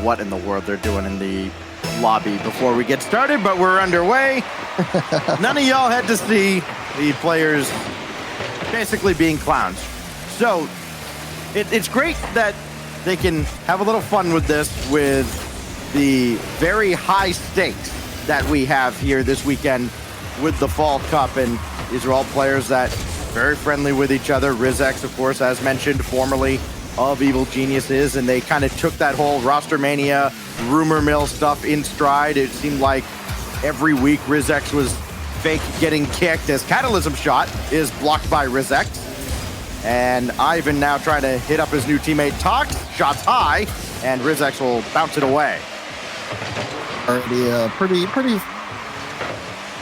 what in the world they're doing in the lobby before we get started, but we're underway. None of y'all had to see the players basically being clowns. So it's great that they can have a little fun with this, with the very high stakes that we have here this weekend with the Fall Cup. And these are all players that are very friendly with each other. Rizex, of course, as mentioned, formerly of Evil Geniuses, and they kind of took that whole roster mania, rumor mill stuff in stride. It seemed like every week Rizex was fake getting kicked as Catalysm shot is blocked by Rizex. And Ivan now trying to hit up his new teammate Tox, shots high, and Rizex will bounce it away. Pretty,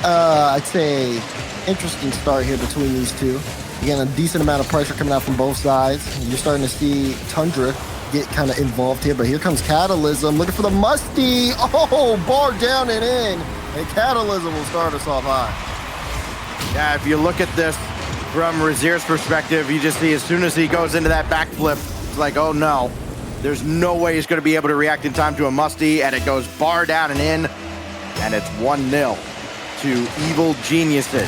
I'd say, interesting start here between these two. Again, a decent amount of pressure coming out from both sides. You're starting to see Tundra get kind of involved here, but here comes Catalysm looking for the musty. Oh, bar down and in, and Catalysm will start us off high. Yeah, if you look at this from Razir's perspective, you just see as soon as he goes into that backflip, it's like, oh no, there's no way he's going to be able to react in time to a musty, and it goes bar down and in, and it's 1-0 to Evil Geniuses.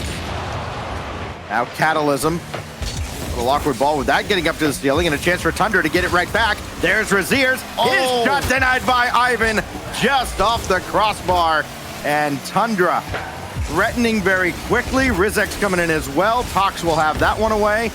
Now Catalysm, a little awkward ball with that getting up to the ceiling, and a chance for Tundra to get it right back. There's Razir's, his shot denied by Ivan, just off the crossbar, and Tundra threatening very quickly. Rizex coming in as well. Tox will have that one away.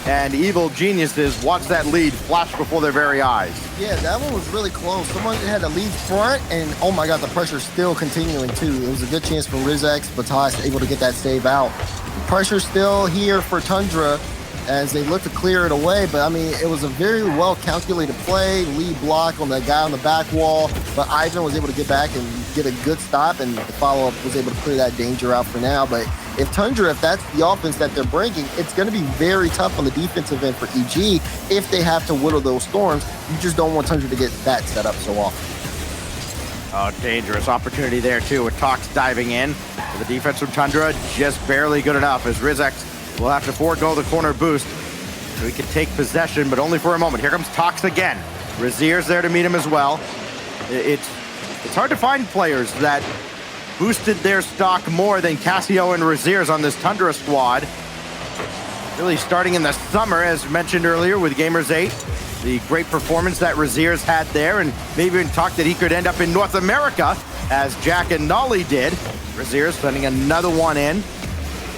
And Evil Geniuses watch that lead flash before their very eyes. Yeah, that one was really close. Someone had a lead front, and oh my god, the pressure's still continuing too. It was a good chance for Rizex, but Tox able to get that save out. The pressure's still here for Tundra as they look to clear it away, but I mean, it was a very well calculated play, lead block on the guy on the back wall, but Ivan was able to get back and get a good stop, and the follow-up was able to clear that danger out for now. But if Tundra, if that's the offense that they're bringing, it's going to be very tough on the defensive end for EG if they have to whittle those storms. You just don't want Tundra to get that set up so often. Oh, dangerous opportunity there too with Tox diving in. For the defense from Tundra, just barely good enough as Rizex will have to forego the corner boost so he can take possession, but only for a moment. Here comes Tox again. Razir's there to meet him as well. It's hard to find players that boosted their stock more than Cassio and Razir's on this Tundra squad. Really starting in the summer, as mentioned earlier with Gamers 8. The great performance that Razir's had there, and maybe even talked that he could end up in North America, as Jack and Nolly did. Razir's sending another one in.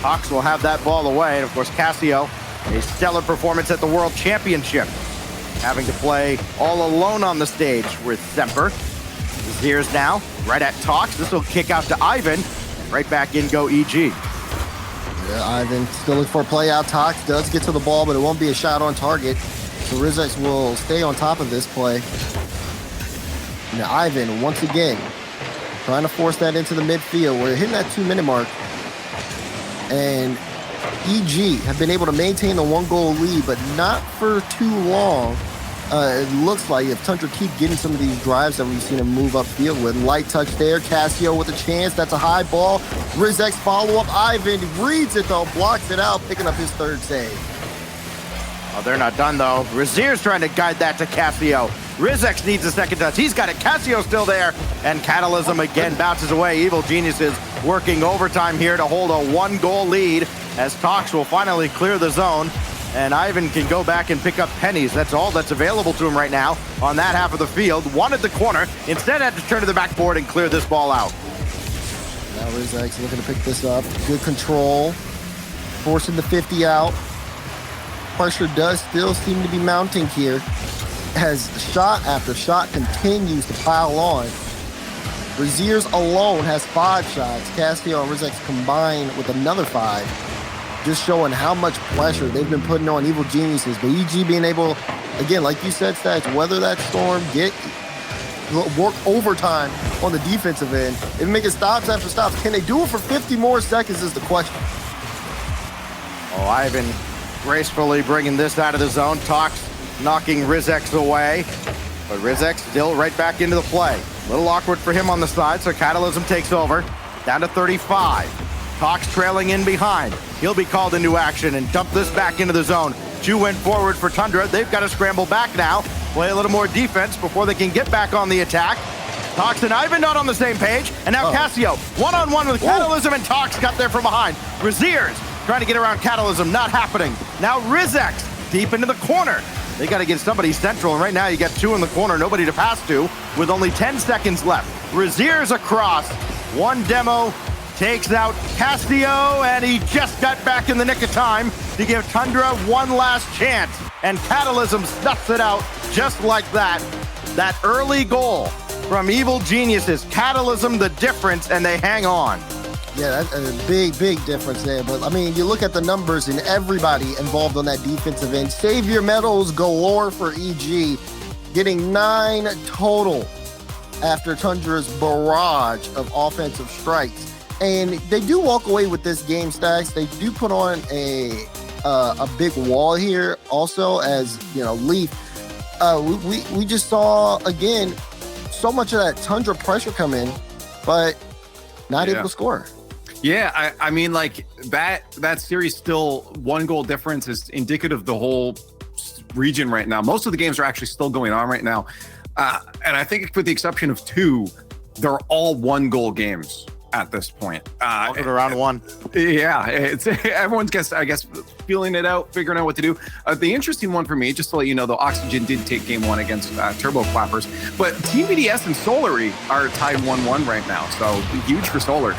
Tox will have that ball away, and of course Cassio, a stellar performance at the World Championship, having to play all alone on the stage with Semper. Razir's now right at Tox. This will kick out to Ivan, and right back in go EG. Yeah, Ivan still looking for a play out. Tox does get to the ball, but it won't be a shot on target. So Rizex will stay on top of this play. Now Ivan, once again, trying to force that into the midfield. We're hitting that 2-minute mark. And EG have been able to maintain the 1-goal lead, but not for too long. It looks like if Tundra keep getting some of these drives that we've seen him move upfield with. Light touch there. Cassio with a chance. That's a high ball. Rizex follow-up. Ivan reads it, though. Blocks it out, picking up his third save. Oh, they're not done, though. Razir's trying to guide that to Cassio. Rizex needs a second touch. He's got it. Cassio still there. And Catalysm again bounces away. Evil Geniuses working overtime here to hold a 1-goal lead as Tox will finally clear the zone. And Ivan can go back and pick up pennies. That's all that's available to him right now on that half of the field. Wanted the corner. Instead had to turn to the backboard and clear this ball out. Now Rizex looking to pick this up. Good control. Forcing the 50 out. Pressure does still seem to be mounting here as shot after shot continues to pile on. Razir's alone has 5 shots. Cassio and Rizex combined with another 5. Just showing how much pressure they've been putting on Evil Geniuses. But EG being able, again, like you said, Stacks, weather that storm, work overtime on the defensive end. They're making stops after stops. Can they do it for 50 more seconds is the question. Oh, Ivan gracefully bringing this out of the zone. Tox knocking Rizex away. But Rizex still right back into the play. A little awkward for him on the side, so Catalysm takes over. Down to 35. Tox trailing in behind. He'll be called into action and dump this back into the zone. 2 went forward for Tundra. They've got to scramble back now. play a little more defense before they can get back on the attack. Tox and Ivan not on the same page, and now Cassio one-on-one with Catalysm, and Tox got there from behind. Braziers trying to get around Catalysm, not happening. Now Rizex deep into the corner. They got to get somebody central, and right now you got two in the corner, nobody to pass to, with only 10 seconds left. Braziers across, one demo takes out Cassio, and he just got back in the nick of time to give Tundra one last chance. And Catalysm snuffs it out just like that. That early goal from Evil Geniuses, Catalysm the difference, and they hang on. Yeah, that's a big difference there. But, I mean, you look at the numbers and everybody involved on that defensive end. Savior medals galore for EG, getting 9 total after Tundra's barrage of offensive strikes. And they do walk away with this game, Stacks. They do put on a big wall here also, as, you know, Leaf. We just saw, again, so much of that Tundra pressure come in, but not able to score. Yeah, I mean, like, that series still 1 goal difference is indicative of the whole region right now. Most of the games are actually still going on right now. And I think with the exception of 2, they're all 1 goal games at this point. Around 1. Yeah, it's everyone's feeling it out, figuring out what to do. The interesting one for me, just to let you know, though, Oxygen did take game 1 against Turbo Clappers, but Team BDS and Solary are tied 1-1 right now, so huge for Solar.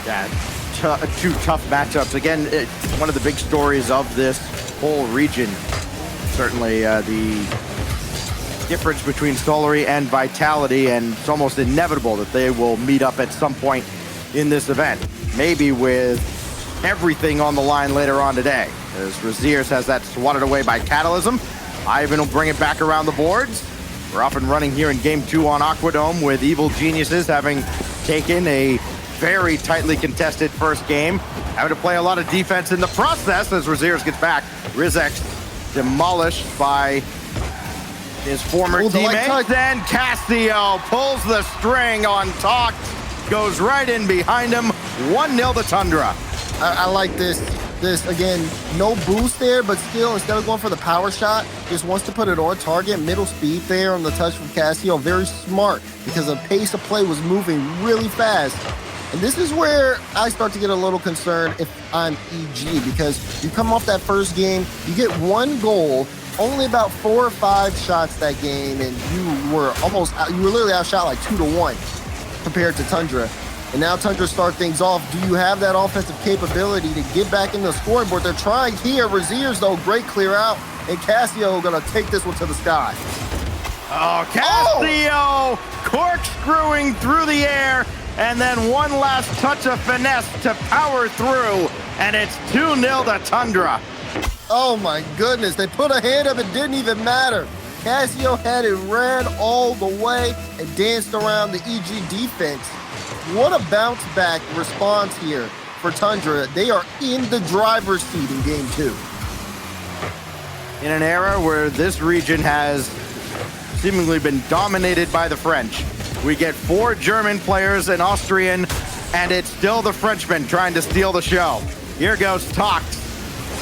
Yeah, 2 tough matchups. Again, it's one of the big stories of this whole region. Certainly the difference between Solary and Vitality, and it's almost inevitable that they will meet up at some point in this event. Maybe with everything on the line later on today, as Raziers has that swatted away by Catalysm. Ivan will bring it back around the boards. We're off and running here in game 2 on Aquadome, with Evil Geniuses having taken a very tightly contested first game, having to play a lot of defense in the process as Raziers gets back. Rizex demolished by his former teammate. Then Cassio pulls the string on Tox, goes right in behind him. 1-0 to Tundra. I like this. Again, no boost there, but still, instead of going for the power shot, just wants to put it on target. Middle speed there on the touch from Cassio. Very smart, because the pace of play was moving really fast. And this is where I start to get a little concerned if I'm EG, because you come off that first game, you get 1 goal, only about 4 or 5 shots that game, and you were literally outshot like 2-1 compared to Tundra. And now Tundra start things off. Do you have that offensive capability to get back in the scoreboard? They're trying here. Raziers, though, great clear out, and Cassio gonna take this one to the sky. Oh, Cassio corkscrewing through the air, and then one last touch of finesse to power through, and it's 2-0 to Tundra. Oh my goodness, they put a hand up, it didn't even matter. Cassio had it ran all the way and danced around the EG defense. What a bounce back response here for Tundra. They are in the driver's seat in game 2. In an era where this region has seemingly been dominated by the French, we get 4 German players, an Austrian, and it's still the Frenchman trying to steal the show. Here goes Tox.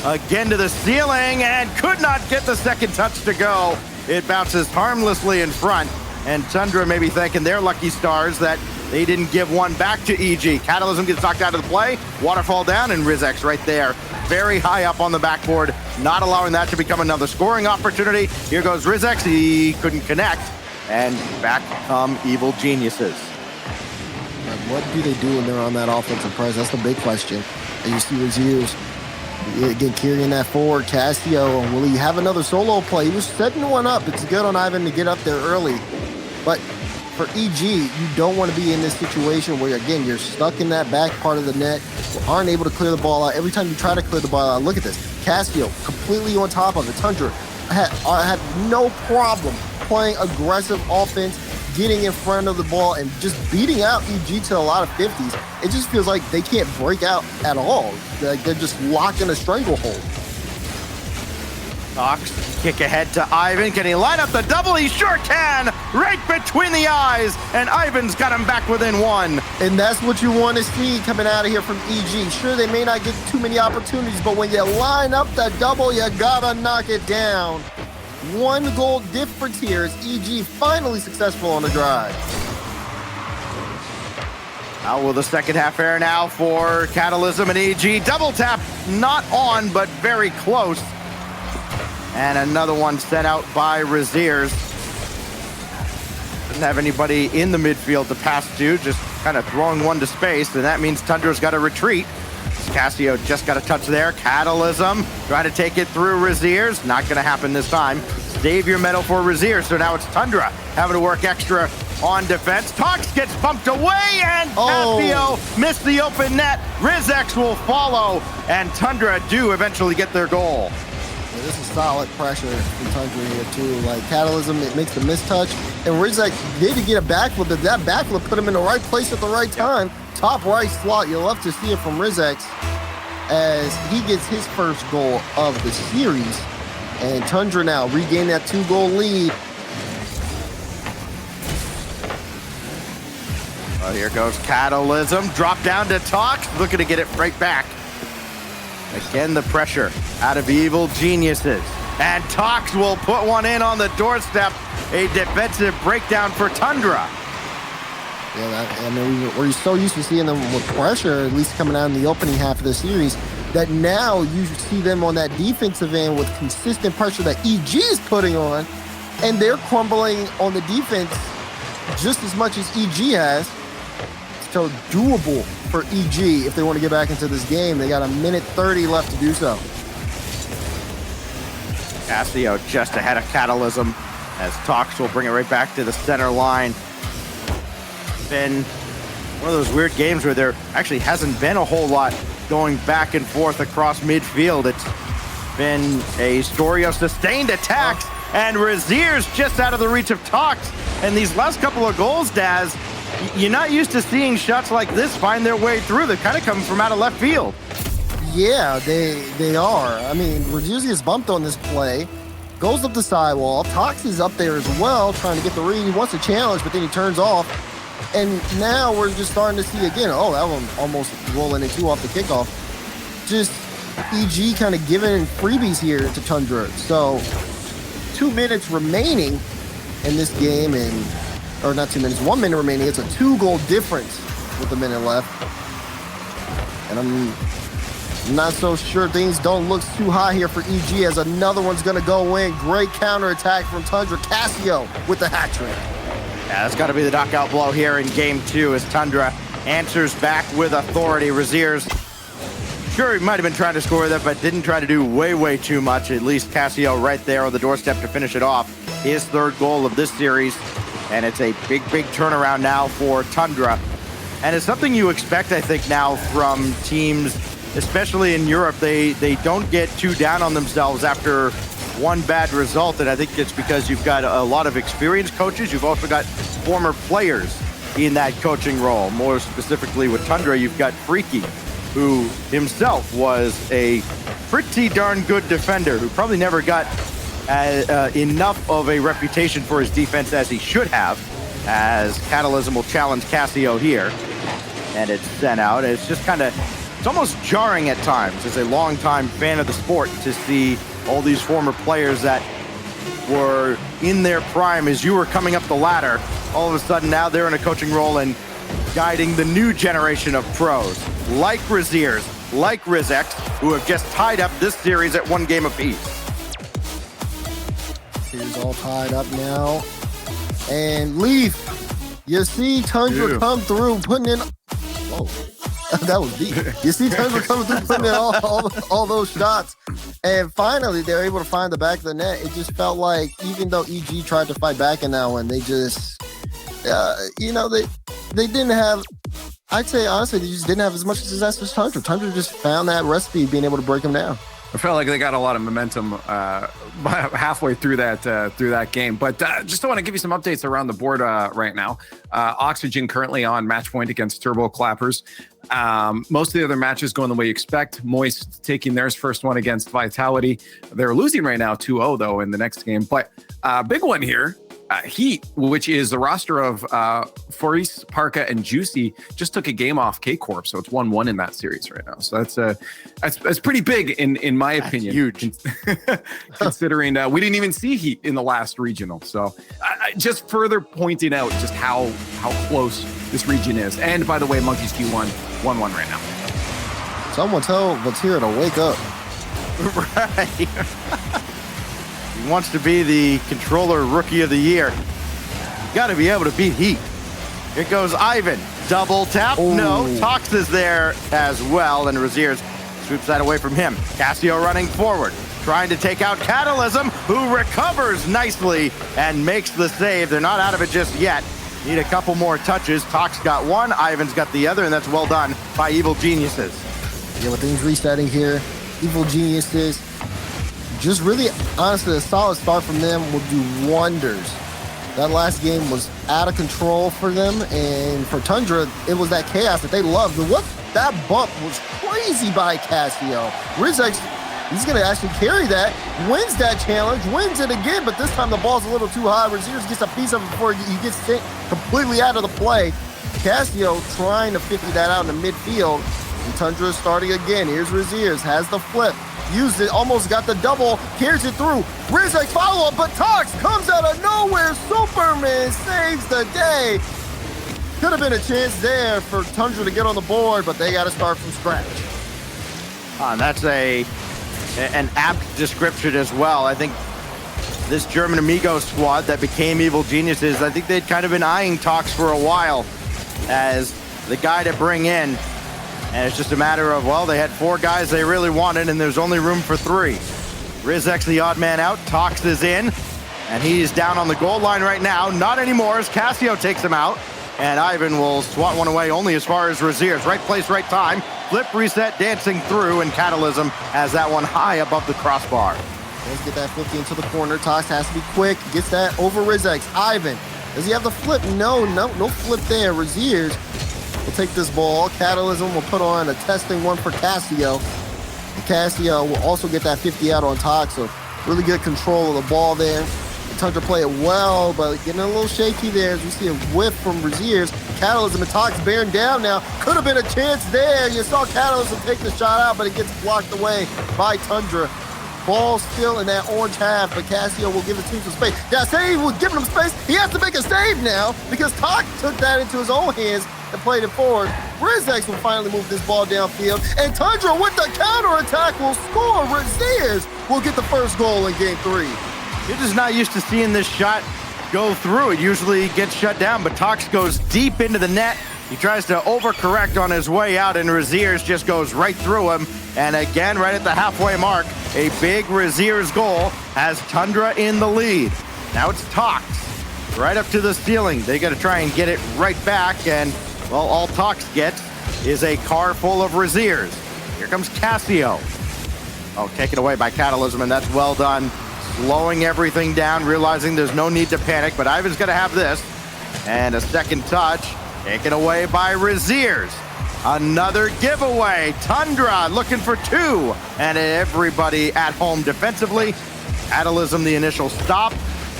Again to the ceiling, and could not get the second touch to go. It bounces harmlessly in front, and Tundra may be thanking their lucky stars that they didn't give one back to EG. Catalysm gets knocked out of the play, waterfall down, and Rizex right there. Very high up on the backboard, not allowing that to become another scoring opportunity. Here goes Rizex, he couldn't connect, and back come Evil Geniuses. What do they do when they're on that offensive press? That's the big question. And you see Raziers again carrying that forward. Cassio, will he have another solo play? He was setting one up. It's good on Ivan to get up there early. But for EG, you don't want to be in this situation where, again, you're stuck in that back part of the net, aren't able to clear the ball out. Every time you try to clear the ball out, look at this. Cassio completely on top of it. Tundra had no problem playing aggressive offense, getting in front of the ball, and just beating out EG to a lot of 50s. It just feels like they can't break out at all. Like they're just locked in a stranglehold. Tox, kick ahead to Ivan. Can he line up the double? He sure can! Right between the eyes, and Ivan's got him back within 1. And that's what you want to see coming out of here from EG. Sure, they may not get too many opportunities, but when you line up the double, you gotta knock it down. 1 goal difference here as EG finally successful on the drive. How will the second half air now for Catalysm and EG? Double tap, not on, but very close. And another one sent out by Raziers. Didn't have anybody in the midfield to pass to, just kind of throwing one to space, and that means Tundra's got to retreat. Casio just got a touch there. Catalysm trying to take it through Raziers. Not going to happen this time. Save your medal for Raziers, so now it's Tundra having to work extra on defense. Tox gets bumped away, and Casio missed the open net. Rizex will follow, and Tundra do eventually get their goal. Yeah, this is solid pressure from Tundra here, too. Like, Catalysm, it makes the mistouch. And Rizex did get a backflip, but that backflip put him in the right place at the right time. Top right slot. You'll love to see it from Rizex as he gets his first goal of the series. And Tundra now regain that 2-goal lead. Well, here goes Catalysm. Drop down to Tox. Looking to get it right back. Again, the pressure out of Evil Geniuses. And Tox will put one in on the doorstep. A defensive breakdown for Tundra. Yeah, I mean, we're so used to seeing them with pressure, at least coming out in the opening half of the series, that now you see them on that defensive end with consistent pressure that EG is putting on, and they're crumbling on the defense just as much as EG has. So doable for EG if they want to get back into this game. They got 1:30 left to do so. Casio just ahead of Catalysm as Tox will bring it right back to the center line. Been one of those weird games where there actually hasn't been a whole lot going back and forth across midfield. It's been a story of sustained attacks, and Raziers just out of the reach of Tox. And these last couple of goals, Daz, you're not used to seeing shots like this find their way through. They kind of come from out of left field. Yeah, they are. I mean, Raziers gets bumped on this play, goes up the sidewall. Tox is up there as well, trying to get the read. He wants to challenge, but then he turns off. And now we're just starting to see again, that one almost rolling into off the kickoff. Just EG kind of giving freebies here to Tundra. So 2 minutes remaining in this game, or not 2 minutes, 1 minute remaining. It's a 2-goal difference with a minute left. And I'm not so sure things don't look too high here for EG as another one's going to go in. Great counterattack from Tundra. Casio with the hat trick. Yeah, that's got to be the knockout blow here in game 2 as Tundra answers back with authority. Raziers, sure, he might have been trying to score that, but didn't try to do way too much. At least Casio right there on the doorstep to finish it off. His 3rd goal of this series, and it's a big turnaround now for Tundra. And it's something you expect, I think, now from teams, especially in Europe. They don't get too down on themselves after one bad result, and I think it's because you've got a lot of experienced coaches. You've also got former players in that coaching role. More specifically with Tundra, you've got Freaky, who himself was a pretty darn good defender, who probably never got enough of a reputation for his defense as he should have, as Catalysm will challenge Casio here. And it's sent out. It's just it's almost jarring at times as a longtime fan of the sport to see all these former players that were in their prime as you were coming up the ladder. All of a sudden now they're in a coaching role and guiding the new generation of pros, like Raziers, like Rizex, who have just tied up this series at 1 game apiece. Series all tied up now. And Leaf, you see Tundra come through, putting in... Whoa. That was deep. You see Tundra coming through, putting in all those shots. And finally, they're able to find the back of the net. It just felt like, even though EG tried to fight back in that one, they just, they didn't have, I'd say, honestly, they just didn't have as much success as Tundra. Tundra just found that recipe, being able to break them down. I felt like they got a lot of momentum halfway through that game. But just want to give you some updates around the board right now. Oxygen currently on match point against Turbo Clappers. Most of the other matches going the way you expect. Moist taking theirs first one against Vitality. They're losing right now 2-0 though in the next game. But big one here. Heat, which is the roster of Faris, Parka, and Juicy, just took a game off K-Corp, so it's 1-1 in that series right now. So that's pretty big in my opinion. Huge. Considering we didn't even see Heat in the last regional. So just further pointing out just how close this region is. And by the way, Monkeys Q1 1-1 right now. Someone tell Vatira to wake up. Right. He wants to be the controller rookie of the year. You got to be able to beat Heat. Here goes Ivan. Double tap. Ooh. No. Tox is there as well. And Raziers swoops that away from him. Cassio running forward, trying to take out Catalysm, who recovers nicely and makes the save. They're not out of it just yet. Need a couple more touches. Tox got one, Ivan's got the other, and that's well done by Evil Geniuses. Yeah, with things resetting here, Evil Geniuses, just really, honestly, a solid start from them will do wonders. That last game was out of control for them, and for Tundra, it was that chaos that they loved. But what that bump was crazy by Cassio. Rizex, he's going to actually carry that, wins that challenge, wins it again, but this time the ball's a little too high. Raziers gets a piece of it before he gets sent completely out of the play. Cassio trying to 50 that out in the midfield. And Tundra is starting again. Here's Raziers, has the flip, used it, almost got the double, carries it through. Rizex follow-up, but Tox comes out of nowhere. Superman saves the day. Could have been a chance there for Tundra to get on the board, but they got to start from scratch. That's an apt description as well. I think this German Amigo squad that became Evil Geniuses, I think they'd kind of been eyeing Tox for a while as the guy to bring in. And it's just a matter of, well, they had 4 guys they really wanted, and there's only room for 3. Rizex, the odd man out. Tox is in, and he's down on the goal line right now. Not anymore as Cassio takes him out, and Ivan will swat one away only as far as Raziers. Right place, right time. Flip, reset, dancing through, and Catalysm has that one high above the crossbar. Let's get that 50 into the corner. Tox has to be quick. Gets that over Rizex. Ivan, does he have the flip? No flip there. Raziers will take this ball. Catalysm will put on a testing one for Cassio. And Cassio will also get that 50 out on Tox, so really good control of the ball there. And Tundra play it well, but getting a little shaky there as we see a whiff from Raziers. Catalysm and Tox bearing down now. Could have been a chance there. You saw Catalysm take the shot out, but it gets blocked away by Tundra. Ball still in that orange half, but Cassio will give the team some space. That save was giving him space. He has to make a save now because Tox took that into his own hands and played it forward. Rizex will finally move this ball downfield, and Tundra with the counterattack will score. Raziers will get the first goal in Game 3. You're just not used to seeing this shot go through. It usually gets shut down, but Tox goes deep into the net. He tries to overcorrect on his way out, and Raziers just goes right through him. And again, right at the halfway mark, a big Raziers goal has Tundra in the lead. Now it's Tox right up to the ceiling. They got to try and get it right back, and well, all Tox gets is a car full of Raziers. Here comes Cassio. Oh, taken away by Catalysm, and that's well done. Slowing everything down, realizing there's no need to panic, but Ivan's going to have this. And a second touch, taken away by Raziers. Another giveaway. Tundra looking for 2. And everybody at home defensively. Catalysm, the initial stop.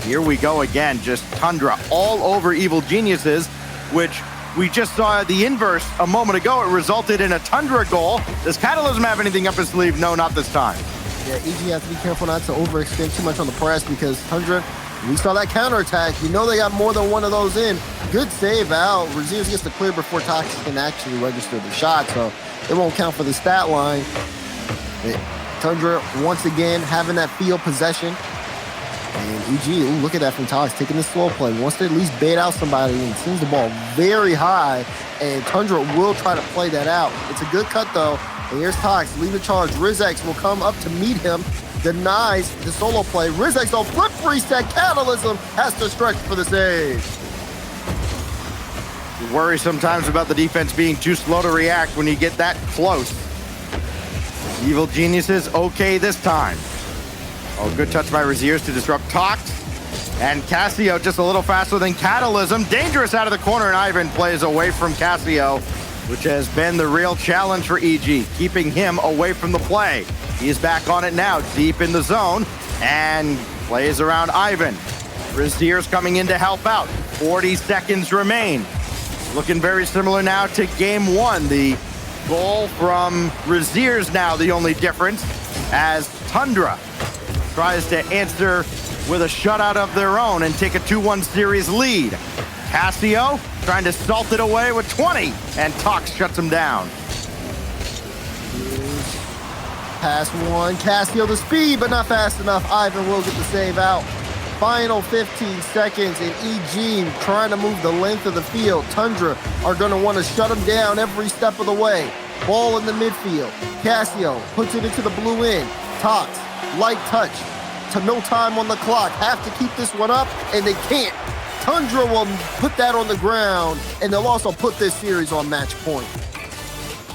Here we go again. Just Tundra all over Evil Geniuses, which we just saw the inverse a moment ago. It resulted in a Tundra goal. Does Catalysm have anything up his sleeve? No, not this time. Yeah, EG has to be careful not to overextend too much on the press because Tundra, we saw that counterattack. You know they got more than one of those in. Good save out. Raziers gets the clear before Tox can actually register the shot, so it won't count for the stat line. Tundra, once again, having that field possession. And EG, ooh, look at that from Tox, taking the slow play. Wants to at least bait out somebody and sends the ball very high, and Tundra will try to play that out. It's a good cut, though. And here's Tox, lead the charge. Rizex will come up to meet him. Denies the solo play. Rizex on flip reset. Catalysm has to stretch for the save. You worry sometimes about the defense being too slow to react when you get that close. Evil Geniuses okay this time. Oh, good touch by Raziers to disrupt Tox. And Cassio just a little faster than Catalysm. Dangerous out of the corner, and Ivan plays away from Cassio, which has been the real challenge for EG, keeping him away from the play. He's back on it now, deep in the zone, and plays around Ivan. Razier's coming in to help out. 40 seconds remain. Looking very similar now to game one. The goal from Razier's now the only difference, as Tundra tries to answer with a shutout of their own and take a 2-1 series lead. Casio trying to salt it away with 20, and Tox shuts him down. Pass one, Casio the speed, but not fast enough. Ivan will get the save out. Final 15 seconds, and EG trying to move the length of the field. Tundra are going to want to shut him down every step of the way. Ball in the midfield. Casio puts it into the blue end. Tox, light touch, to no time on the clock. Have to keep this one up, and they can't. Tundra will put that on the ground, and they'll also put this series on match point.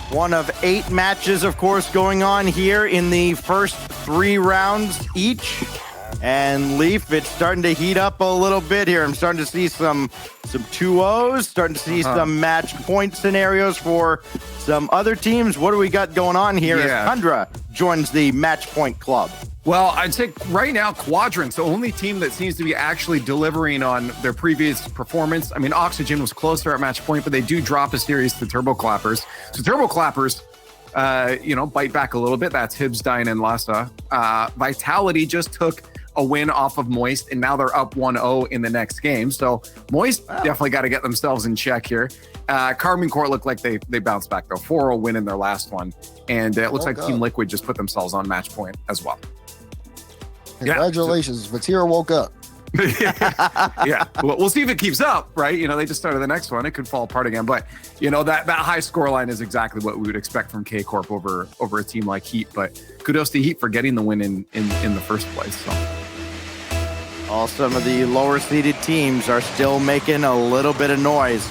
One of 8 matches, of course, going on here in the first 3 rounds each. And Leaf, it's starting to heat up a little bit here. I'm starting to see some 2-0s, starting to see some match point scenarios for some other teams. What do we got going on here as Tundra joins the match point club? Well, I'd say right now, Quadrant's the only team that seems to be actually delivering on their previous performance. I mean, Oxygen was closer at match point, but they do drop a series to Turbo Clappers. So Turbo Clappers, bite back a little bit. That's Hibs, Dine, and Lassa. Vitality just took a win off of Moist, and now they're up 1-0 in the next game. So Moist definitely got to get themselves in check here. Carbon Court looked like they bounced back, though. 4-0 win in their last one. And it looks like Team Liquid just put themselves on match point as well. Congratulations, Vatira woke up. Yeah. Well, we'll see if it keeps up, right? They just started the next one. It could fall apart again. But, that high score line is exactly what we would expect from K-Corp over a team like Heat. But kudos to Heat for getting the win in the first place. So. Some of the lower seeded teams are still making a little bit of noise.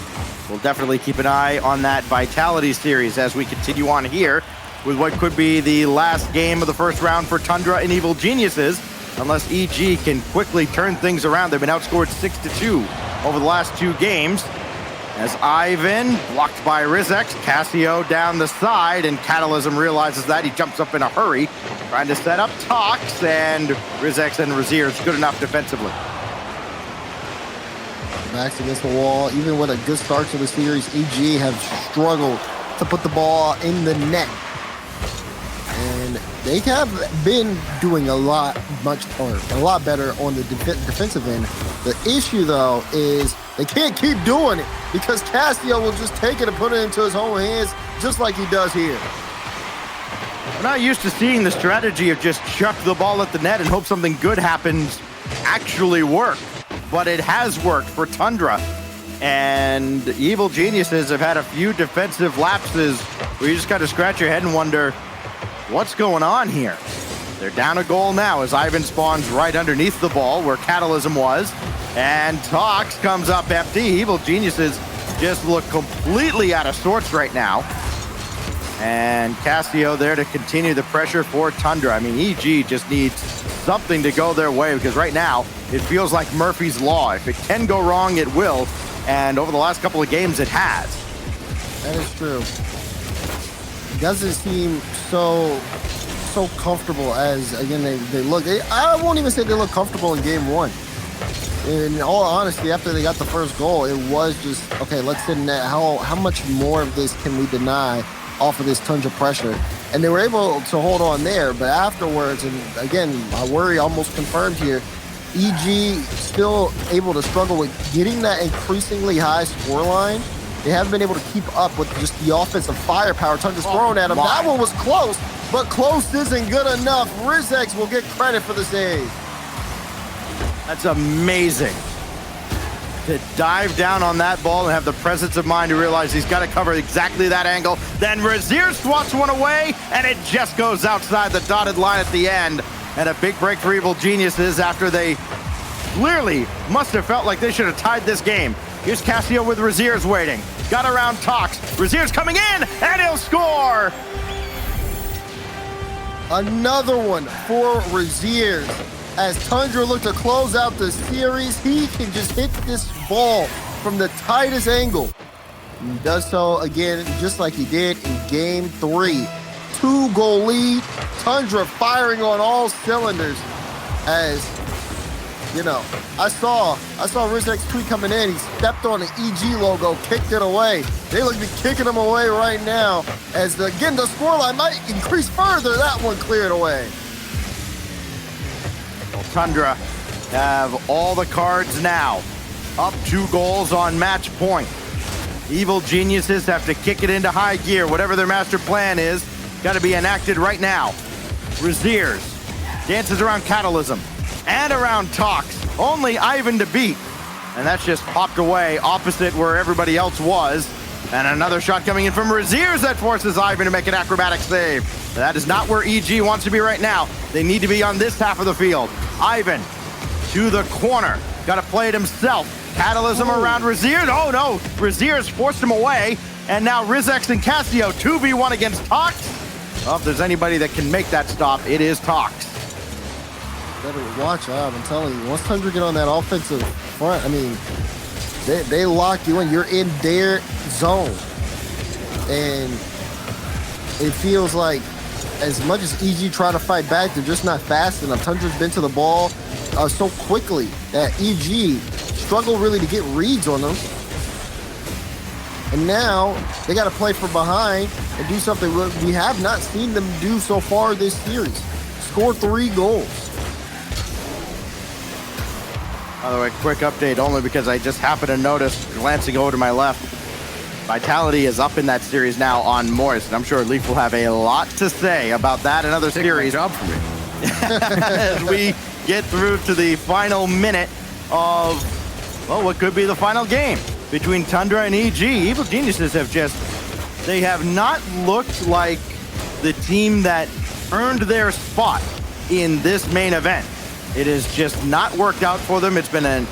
We'll definitely keep an eye on that Vitality series as we continue on here with what could be the last game of the first round for Tundra and Evil Geniuses, unless EG can quickly turn things around. They've been outscored 6-2 over the last 2 games. As Ivan, blocked by Rizex, Casio down the side, and Catalysm realizes that. He jumps up in a hurry, trying to set up Tox, and Rizex and Razier is good enough defensively. Backs against the wall. Even with a good start to the series, EG have struggled to put the ball in the net. And they have been doing a lot better on the defensive end. The issue, though, is they can't keep doing it because Casio will just take it and put it into his own hands just like he does here. We're not used to seeing the strategy of just chuck the ball at the net and hope something good happens actually work. But it has worked for Tundra. And Evil Geniuses have had a few defensive lapses where you just got to scratch your head and wonder, what's going on here? They're down a goal now as Ivan spawns right underneath the ball where Catalysm was. And Tox comes up empty. Evil Geniuses just look completely out of sorts right now. And Casio there to continue the pressure for Tundra. I mean, EG just needs something to go their way because right now it feels like Murphy's Law. If it can go wrong, it will. And over the last couple of games, it has. That is true. It doesn't seem so comfortable as, again, they look. I won't even say they look comfortable in game one. In all honesty, after they got the first goal, it was just, okay, let's sit in that. How much more of this can we deny off of this Tundra pressure? And they were able to hold on there, but afterwards, and again, my worry almost confirmed here, EG still able to struggle with getting that increasingly high scoreline. They haven't been able to keep up with just the offensive firepower Tundra's thrown at them. That one was close, but close isn't good enough. Rizex will get credit for the save. That's amazing. To dive down on that ball and have the presence of mind to realize he's got to cover exactly that angle. Then Razier swats one away, and it just goes outside the dotted line at the end. And a big break for Evil Geniuses after they clearly must have felt like they should have tied this game. Here's Casio with Razier's waiting. Got around Tox. Razier's coming in, and he'll score! Another one for Razier's. As Tundra look to close out the series, he can just hit this ball from the tightest angle. He does so again, just like he did in game 3. 2-goal lead. Tundra firing on all cylinders as You know, I saw Rizek's tweet coming in. He stepped on the EG logo, kicked it away. They look to be kicking him away right now. As again, the scoreline might increase further. That one cleared away. Well, Tundra have all the cards now. Up 2 goals on match point. Evil Geniuses have to kick it into high gear. Whatever their master plan is, got to be enacted right now. Raziers dances around Catalysm and around Tox. Only Ivan to beat. And that's just popped away opposite where everybody else was. And another shot coming in from Raziers that forces Ivan to make an acrobatic save. But that is not where EG wants to be right now. They need to be on this half of the field. Ivan to the corner. Got to play it himself. Catalysm around Raziers. Oh no, Raziers forced him away. And now Rizex and Casio 2v1 against Tox. Well, if there's anybody that can make that stop, it is Tox. Better watch out, I'm telling you. Once Tundra get on that offensive front, I mean, they lock you in. You're in their zone. And it feels like as much as EG try to fight back, they're just not fast enough. Tundra's been to the ball so quickly that EG struggle really to get reads on them. And now they got to play from behind and do something we have not seen them do so far this series. Score 3 goals. By the way, quick update only because I just happened to notice, glancing over to my left, Vitality is up in that series now on Morris. And I'm sure Leaf will have a lot to say about that and other series. Job for me. As we get through to the final minute of, well, what could be the final game between Tundra and EG. Evil Geniuses they have not looked like the team that earned their spot in this main event. It has just not worked out for them. It's been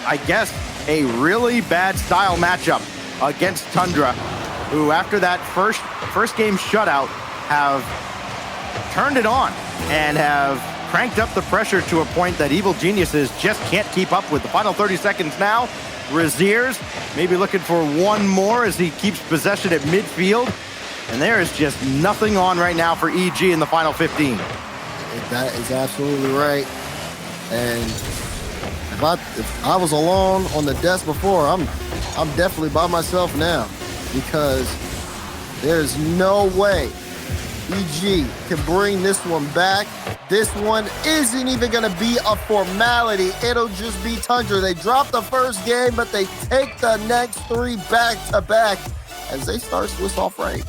I guess, a really bad style matchup against Tundra, who after that first game shutout have turned it on and have cranked up the pressure to a point that Evil Geniuses just can't keep up with. The final 30 seconds now. Raziers maybe looking for one more as he keeps possession at midfield. And there is just nothing on right now for EG in the final 15. That is absolutely right. And if I was alone on the desk before, I'm definitely by myself now, because there's no way EG can bring this one back. This one isn't even going to be a formality. It'll just be Tundra. They dropped the first game, but they take the next 3 back-to-back as they start Swiss off right.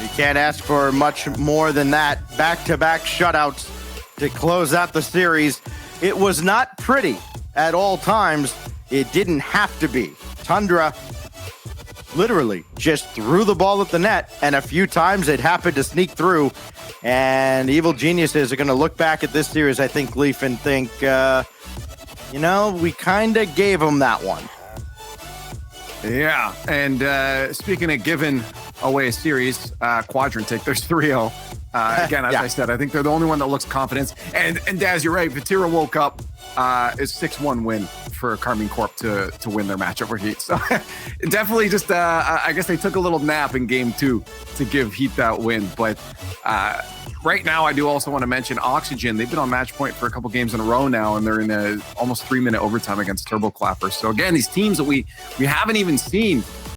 You can't ask for much more than that. Back-to-back shutouts to close out the series. It was not pretty at all times. It didn't have to be. Tundra literally just threw the ball at the net, and a few times it happened to sneak through. And Evil Geniuses are going to look back at this series, I think, Leaf, and think, we kind of gave them that one. Yeah, and speaking of giving away a series, Quadrant take, there's 3-0. Again, as I said, I think they're the only one that looks confident. And Daz, you're right. Vatira woke up. Is 6-1 win for Carmine Corp to win their match over Heat. So definitely just, I guess they took a little nap in game 2 to give Heat that win. But right now, I do also want to mention Oxygen. They've been on match point for a couple games in a row now, and they're in a almost 3-minute overtime against Turbo Clappers. So again, these teams that we haven't even seen